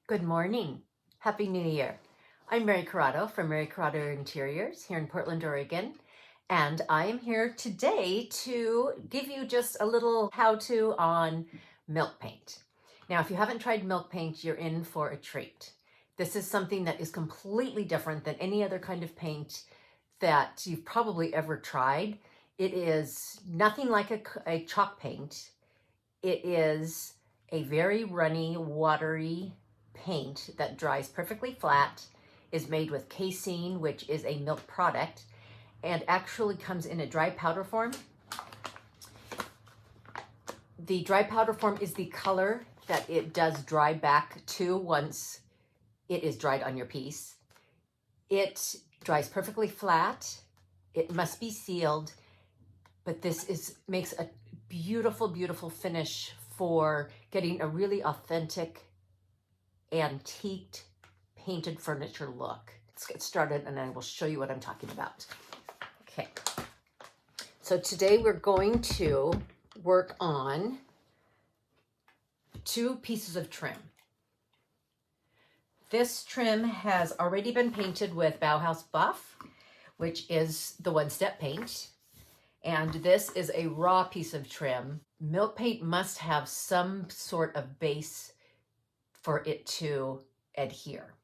Good morning. Happy New Year. I'm Mary Corrado from Mary Corrado Interiors here in Portland, Oregon. And I am here today to give you just a little how-to on milk paint. Now, if you haven't tried milk paint, you're in for a treat. This is something that is completely different than any other kind of paint that you've probably ever tried. It is nothing like a chalk paint. It is a very runny, watery paint that dries perfectly flat, is made with casein, which is a milk product, and actually comes in a dry powder form. The dry powder form is the color that it does dry back to once it is dried on your piece. It dries perfectly flat. It must be sealed, but this makes a beautiful, beautiful finish for getting a really authentic, antiqued, painted furniture look. Let's get started and I will show you what I'm talking about. Okay, so today we're going to work on 2 pieces of trim. This trim has already been painted with Bauhaus Buff, which is the one-step paint. And this is a raw piece of trim. Milk paint must have some sort of base for it to adhere.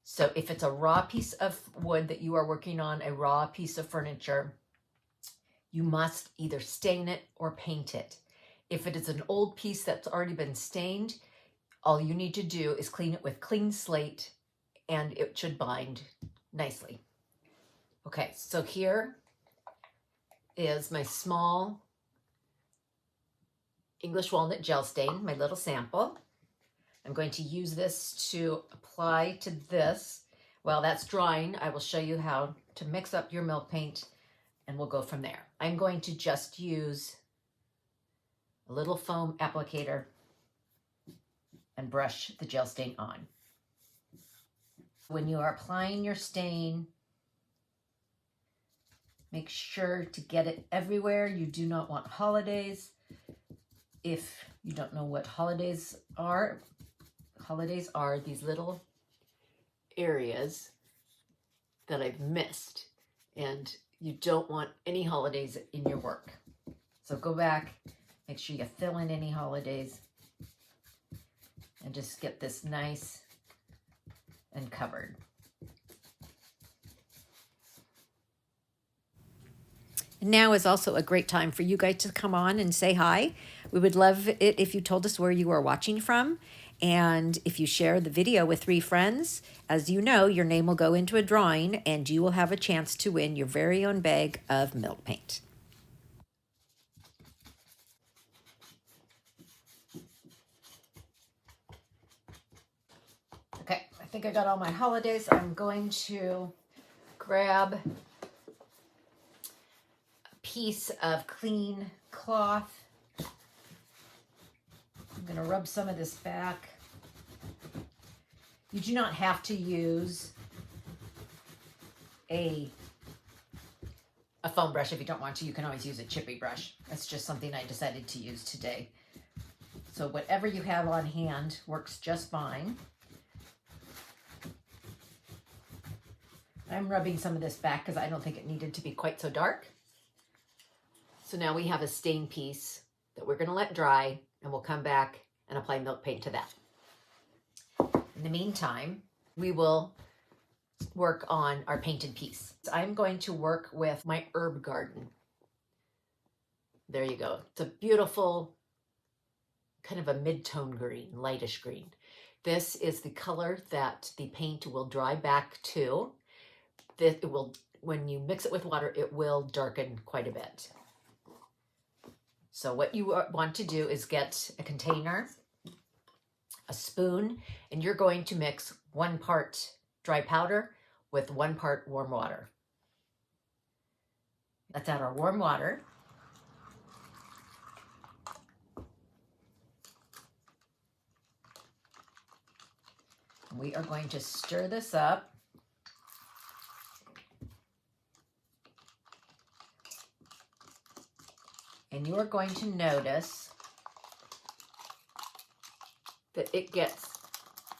So if it's a raw piece of wood that you are working on, a raw piece of furniture, you must either stain it or paint it. If it is an old piece that's already been stained, all you need to do is clean it with clean slate and it should bind nicely. Okay, so here is my small English walnut gel stain, my little sample. I'm going to use this to apply to this. While that's drying, I will show you how to mix up your milk paint and we'll go from there. I'm going to just use a little foam applicator and brush the gel stain on. When you are applying your stain, make sure to get it everywhere. You do not want holidays. If you don't know what holidays are these little areas that I've missed, and you don't want any holidays in your work. So go back, make sure you fill in any holidays, and just get this nice and covered. Now is also a great time for you guys to come on and say hi. We would love it if you told us where you are watching from. And if you share the video with 3 friends, as you know, your name will go into a drawing and you will have a chance to win your very own bag of milk paint. Okay, I think I got all my holidays. I'm going to grab a piece of clean cloth. I'm going to rub some of this back. You do not have to use a foam brush if you don't want to. You can always use a chippy brush. That's just something I decided to use today. So whatever you have on hand works just fine. I'm rubbing some of this back because I don't think it needed to be quite so dark. So now we have a stain piece that we're going to let dry, and we'll come back and apply milk paint to that. In the meantime, we will work on our painted piece. So I'm going to work with my herb garden. There you go. It's a beautiful, kind of a mid-tone green, lightish green. This is the color that the paint will dry back to. It will, when you mix it with water, it will darken quite a bit. So what you want to do is get a container, a spoon, and you're going to mix 1 part dry powder with 1 part warm water. Let's add our warm water. We are going to stir this up. And you are going to notice that it gets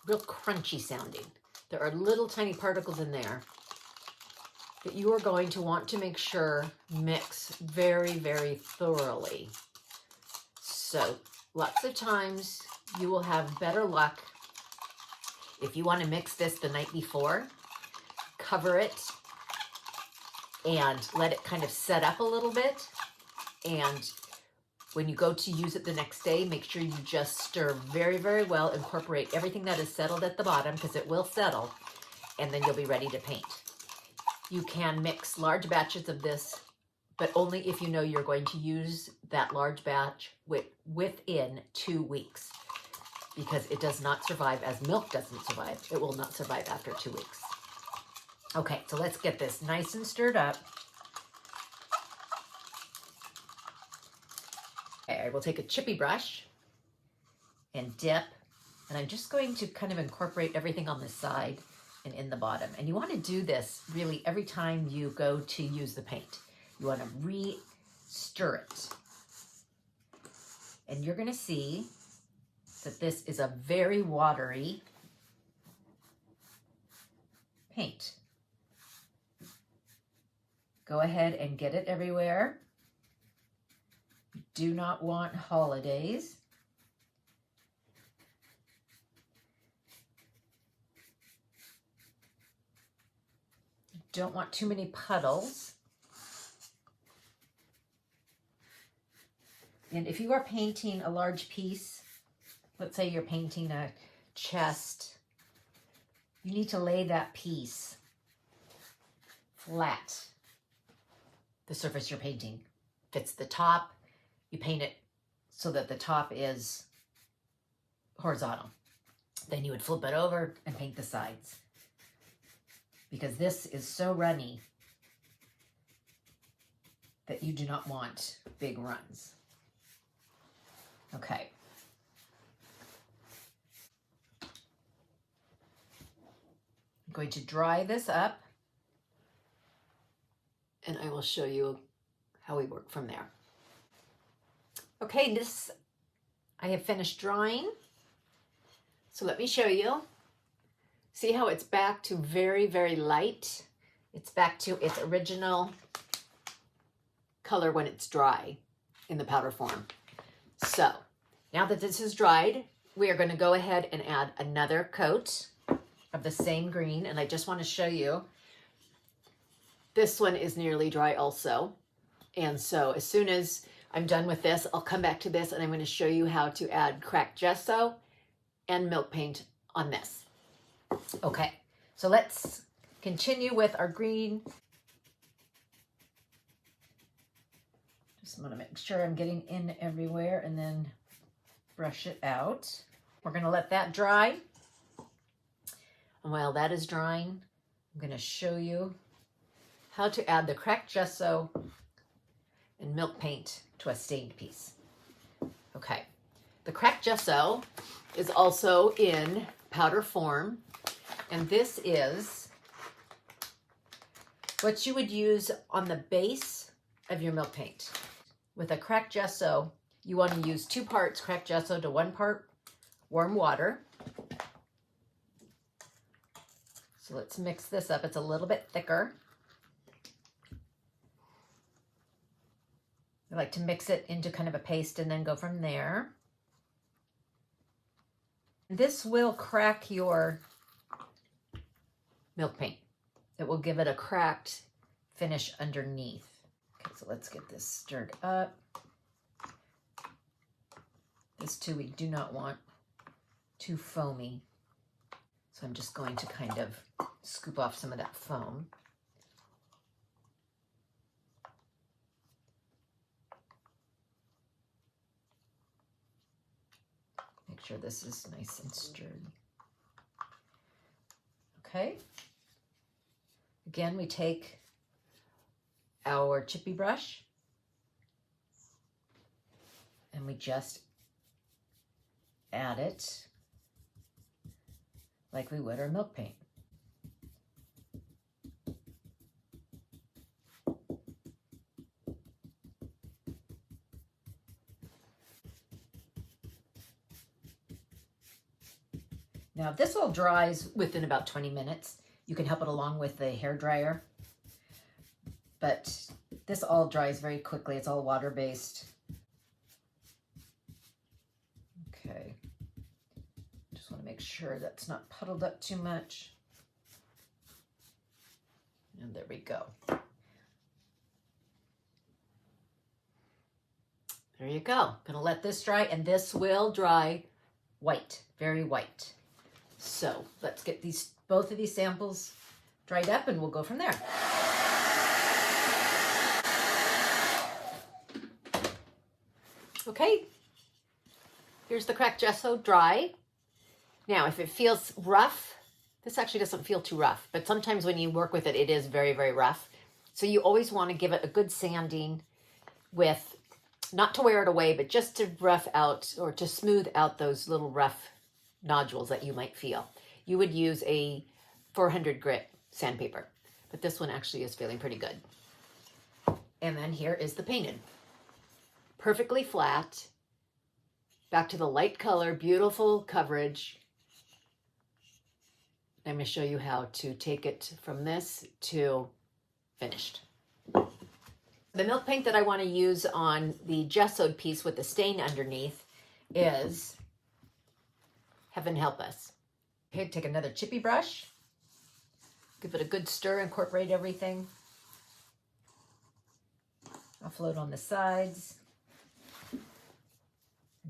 real crunchy sounding. There are little tiny particles in there that you are going to want to make sure mix very, very thoroughly. So lots of times you will have better luck if you want to mix this the night before. Cover it and let it kind of set up a little bit. And when you go to use it the next day, make sure you just stir very, very well. Incorporate everything that is settled at the bottom, because it will settle, and then you'll be ready to paint. You can mix large batches of this, but only if you know you're going to use that large batch within 2 weeks, because it does not survive as milk doesn't survive. It will not survive after 2 weeks. Okay, so let's get this nice and stirred up. Okay, I will take a chippy brush and dip, and I'm just going to kind of incorporate everything on the side and in the bottom. And you want to do this really every time you go to use the paint. You want to re-stir it. And you're going to see that this is a very watery paint. Go ahead and get it everywhere. You do not want holidays. You don't want too many puddles. And if you are painting a large piece, let's say you're painting a chest, you need to lay that piece flat. The surface you're painting. If it's the top, you paint it so that the top is horizontal. Then you would flip it over and paint the sides, because this is so runny that you do not want big runs. Okay. I'm going to dry this up, and I will show you how we work from there. Okay, this I have finished drying. So let me show you. See how it's back to very, very light? It's back to its original color when it's dry in the powder form. So now that this is dried, we are going to go ahead and add another coat of the same green. And I just want to show you, this one is nearly dry also. And so as soon as I'm done with this, I'll come back to this and I'm going to show you how to add cracked gesso and milk paint on this. Okay, so let's continue with our green. Just want to make sure I'm getting in everywhere and then brush it out. We're going to let that dry. And while that is drying, I'm going to show you how to add the cracked gesso and milk paint to a stained piece. Okay, the cracked gesso is also in powder form, and this is what you would use on the base of your milk paint. With a cracked gesso, you want to use 2 parts cracked gesso to 1 part warm water. So let's mix this up. It's a little bit thicker. I like to mix it into kind of a paste and then go from there. This will crack your milk paint. It will give it a cracked finish underneath. Okay, so let's get this stirred up. This too, we do not want too foamy. So I'm just going to kind of scoop off some of that foam. Make sure this is nice and stirred. Okay. Again, we take our chippy brush and we just add it like we would our milk paint. Now this all dries within about 20 minutes. You can help it along with the hair dryer, but this all dries very quickly. It's all water-based. Okay, just want to make sure that's not puddled up too much. And there we go. There you go. Gonna let this dry, and this will dry white, very white. So let's get both of these samples dried up and we'll go from there. Okay, here's the cracked gesso dry. Now, if it feels rough, this actually doesn't feel too rough, but sometimes when you work with it, it is very, very rough. So you always want to give it a good sanding with, not to wear it away, but just to rough out or to smooth out those little rough nodules that you might feel. You would use a 400 grit sandpaper, but this one actually is feeling pretty good. And then here is the painted. Perfectly flat, back to the light color, beautiful coverage. I'm going to show you how to take it from this to finished. The milk paint that I want to use on the gessoed piece with the stain underneath is Heaven Help Us. Okay, take another chippy brush, give it a good stir, incorporate everything. I'll float on the sides and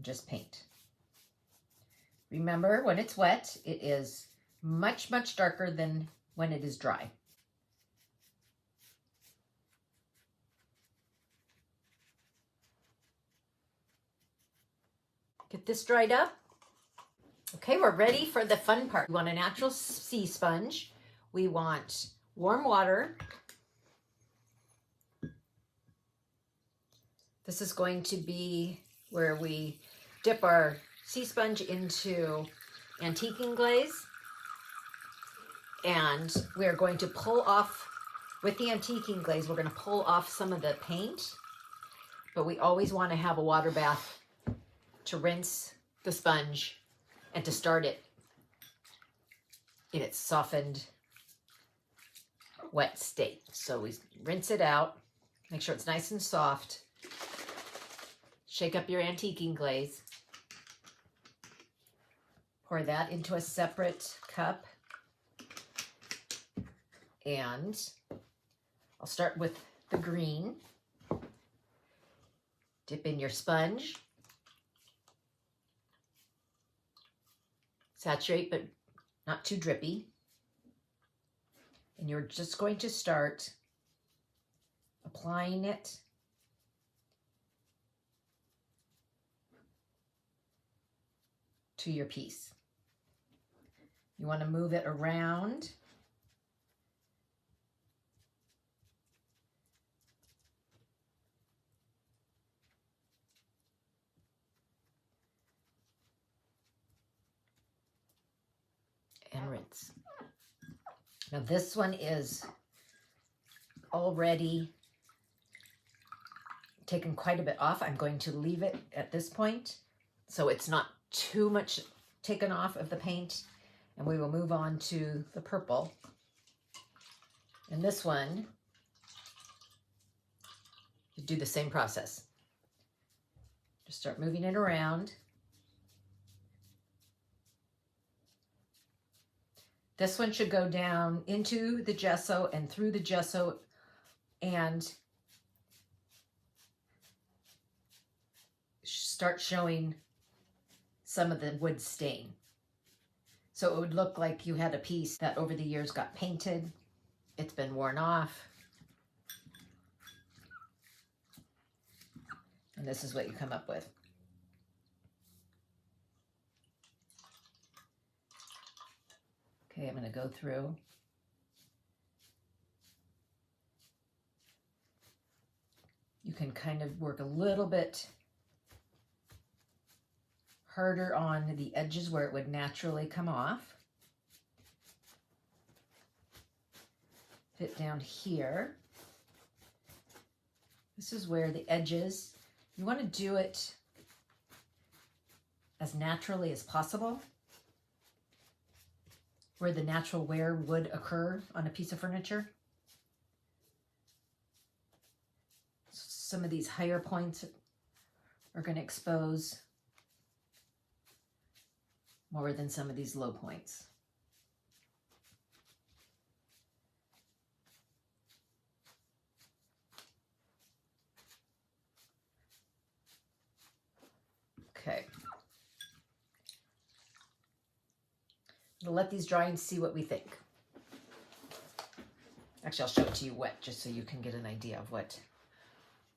just paint. Remember, when it's wet, it is much, much darker than when it is dry. Get this dried up. Okay, we're ready for the fun part. We want a natural sea sponge. We want warm water. This is going to be where we dip our sea sponge into antiquing glaze. And we're going to pull off, with the antiquing glaze, we're going to pull off some of the paint. But we always want to have a water bath to rinse the sponge and to start it in its softened, wet state. So we rinse it out, make sure it's nice and soft. Shake up your antiquing glaze. Pour that into a separate cup. And I'll start with the green. Dip in your sponge. Saturate, but not too drippy. And you're just going to start applying it to your piece. You want to move it around. And rinse. Now this one is already taken quite a bit off. I'm going to leave it at this point so it's not too much taken off of the paint, and we will move on to the purple. And this one, you do the same process. Just start moving it around. This one should go down into the gesso and through the gesso and start showing some of the wood stain. So it would look like you had a piece that over the years got painted. It's been worn off. And this is what you come up with. Okay, I'm going to go through. You can kind of work a little bit harder on the edges where it would naturally come off. Fit down here. This is where the edges, you want to do it as naturally as possible. where the natural wear would occur on a piece of furniture. Some of these higher points are going to expose more than some of these low points. Okay. We'll let these dry and see what we think. Actually, I'll show it to you wet just so you can get an idea of what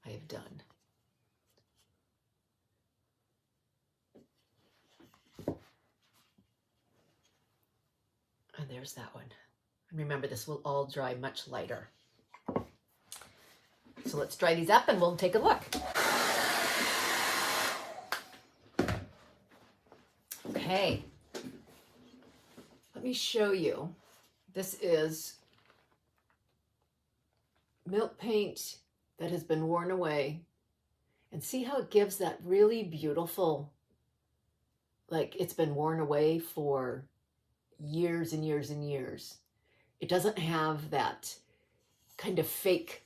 I have done. And there's that one. And remember, this will all dry much lighter. So let's dry these up and we'll take a look. Okay. Let me show you. This is milk paint that has been worn away. And see how it gives that really beautiful, like it's been worn away for years and years and years. It doesn't have that kind of fake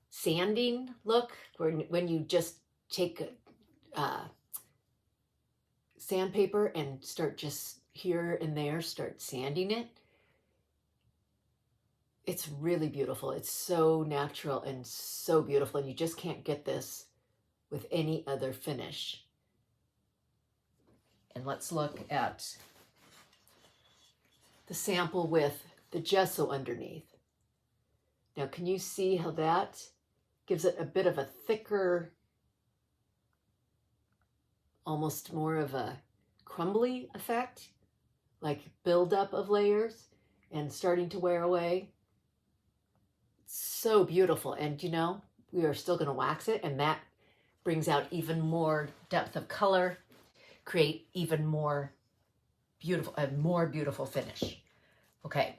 sanding look where when you just take sandpaper and start just here and there, start sanding it. It's really beautiful. It's so natural and so beautiful, and you just can't get this with any other finish. And let's look at the sample with the gesso underneath. Now, can you see how that gives it a bit of a thicker, almost more of a crumbly effect, like buildup of layers and starting to wear away? So beautiful. And you know, we are still going to wax it, and that brings out even more depth of color, create even more beautiful, a more beautiful finish. Okay,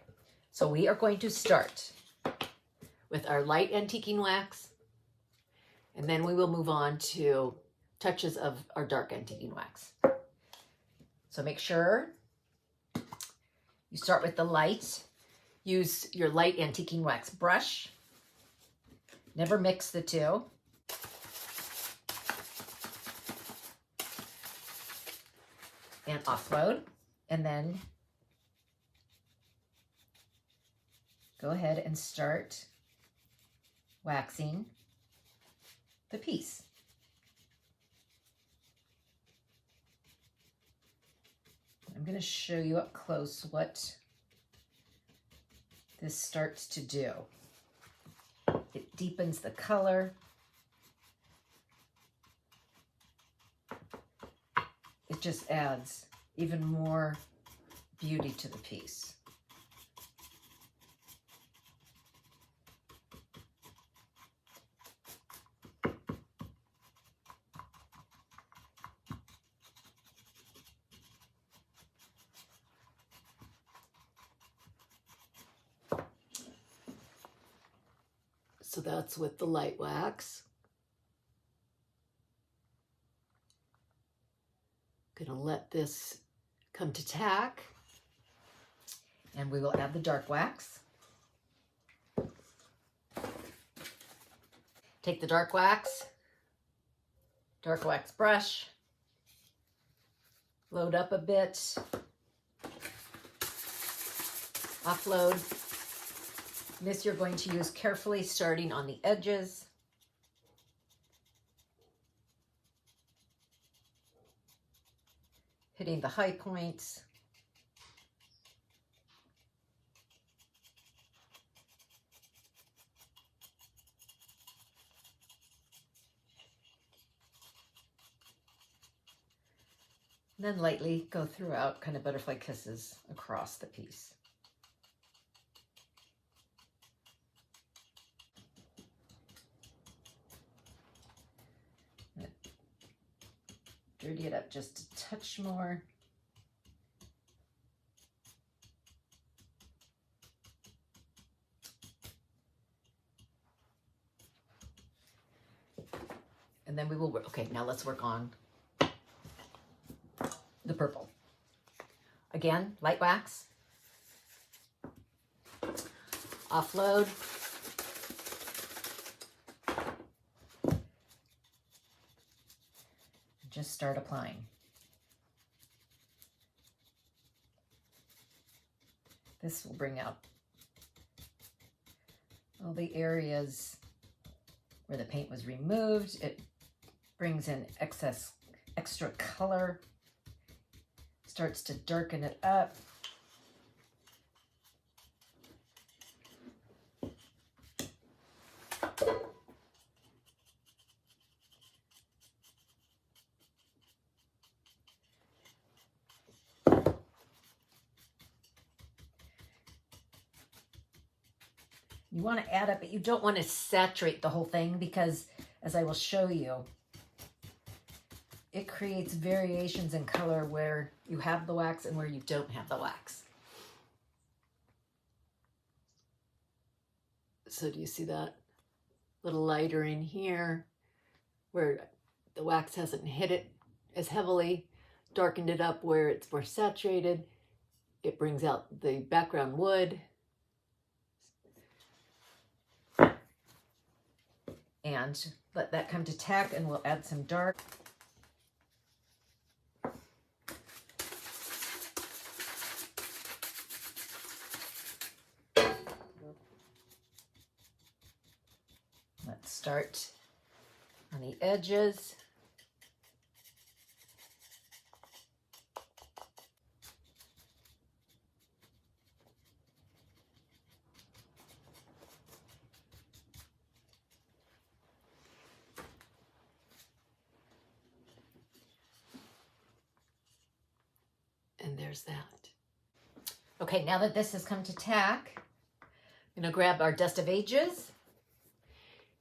so we are going to start with our light antiquing wax, and then we will move on to touches of our dark antiquing wax. So make sure you start with the light. Use your light antiquing wax brush. Never mix the two. And offload. And then go ahead and start waxing the piece. I'm going to show you up close what this starts to do. It deepens the color. It just adds even more beauty to the piece. So that's with the light wax. Gonna let this come to tack, and we will add the dark wax. Take the dark wax brush, load up a bit, offload. This you're going to use carefully, starting on the edges. Hitting the high points. And then lightly go throughout, kind of butterfly kisses across the piece. Dirty it up just a touch more. And then we will work. Okay, now let's work on the purple. Again, light wax, Offload. Just start applying. This will bring out all the areas where the paint was removed. It brings in extra color, starts to darken it up. You want to add up, but you don't want to saturate the whole thing because, as I will show you, it creates variations in color where you have the wax and where you don't have the wax. So do you see that? A little lighter in here where the wax hasn't hit it as heavily, darkened it up where it's more saturated. It brings out the background wood. And let that come to tack, and we'll add some dark. Let's start on the edges. And there's that. Okay, now that this has come to tack, I'm going to grab our Dust of Ages.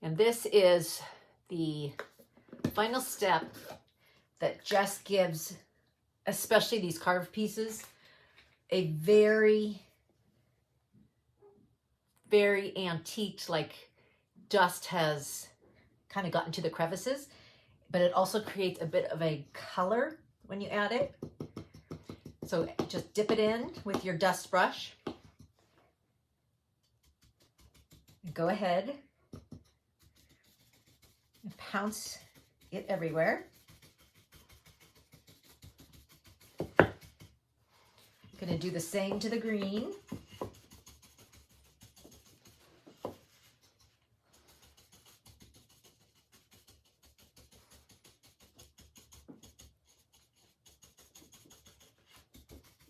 And this is the final step that just gives, especially these carved pieces, a very, very antique, like dust has kind of gotten to the crevices, but it also creates a bit of a color when you add it. So just dip it in with your dust brush. And go ahead and pounce it everywhere. Gonna do the same to the green.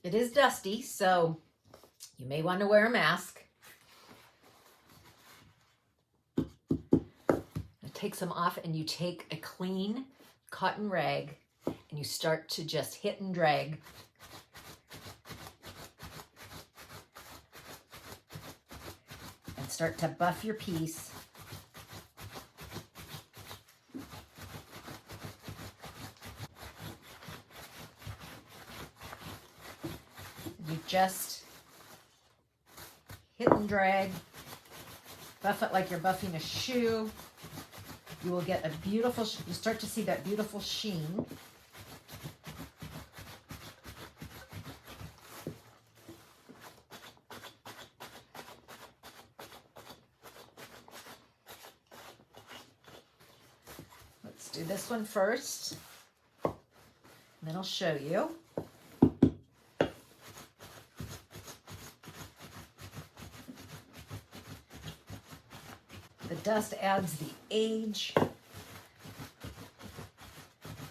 It is dusty, so you may want to wear a mask. Take some off, and you take a clean cotton rag and you start to just hit and drag. And start to buff your piece. You just hit and drag, buff it like you're buffing a shoe. You will get a beautiful, you start to see that beautiful sheen. Let's do this one first, and then I'll show you. The dust adds the age,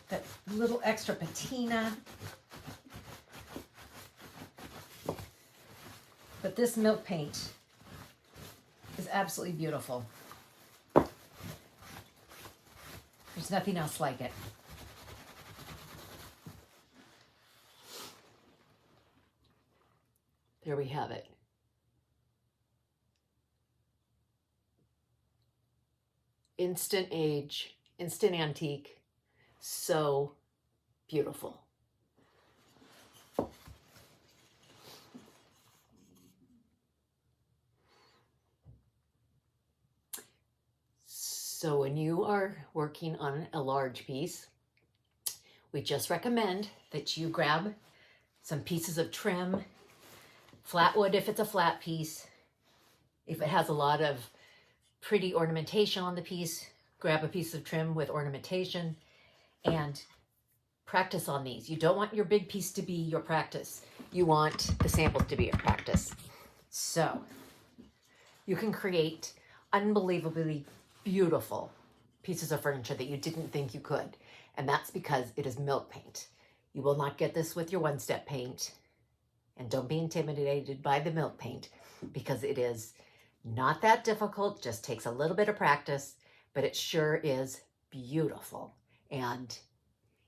that little extra patina. But this milk paint is absolutely beautiful. There's nothing else like it. There we have it. Instant age, instant antique, so beautiful. So when you are working on a large piece, we just recommend that you grab some pieces of trim, flat wood if it's a flat piece, If it has a lot of pretty ornamentation on the piece, grab a piece of trim with ornamentation and practice on these. You don't want your big piece to be your practice. You want the samples to be your practice. So you can create unbelievably beautiful pieces of furniture that you didn't think you could. And that's because it is milk paint. You will not get this with your one-step paint. And don't be intimidated by the milk paint because it is not that difficult, just takes a little bit of practice, but it sure is beautiful and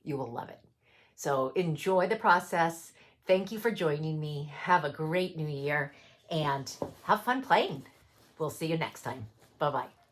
you will love it. So enjoy the process. Thank you for joining me. Have a great new year and have fun playing. We'll see you next time. Bye-bye.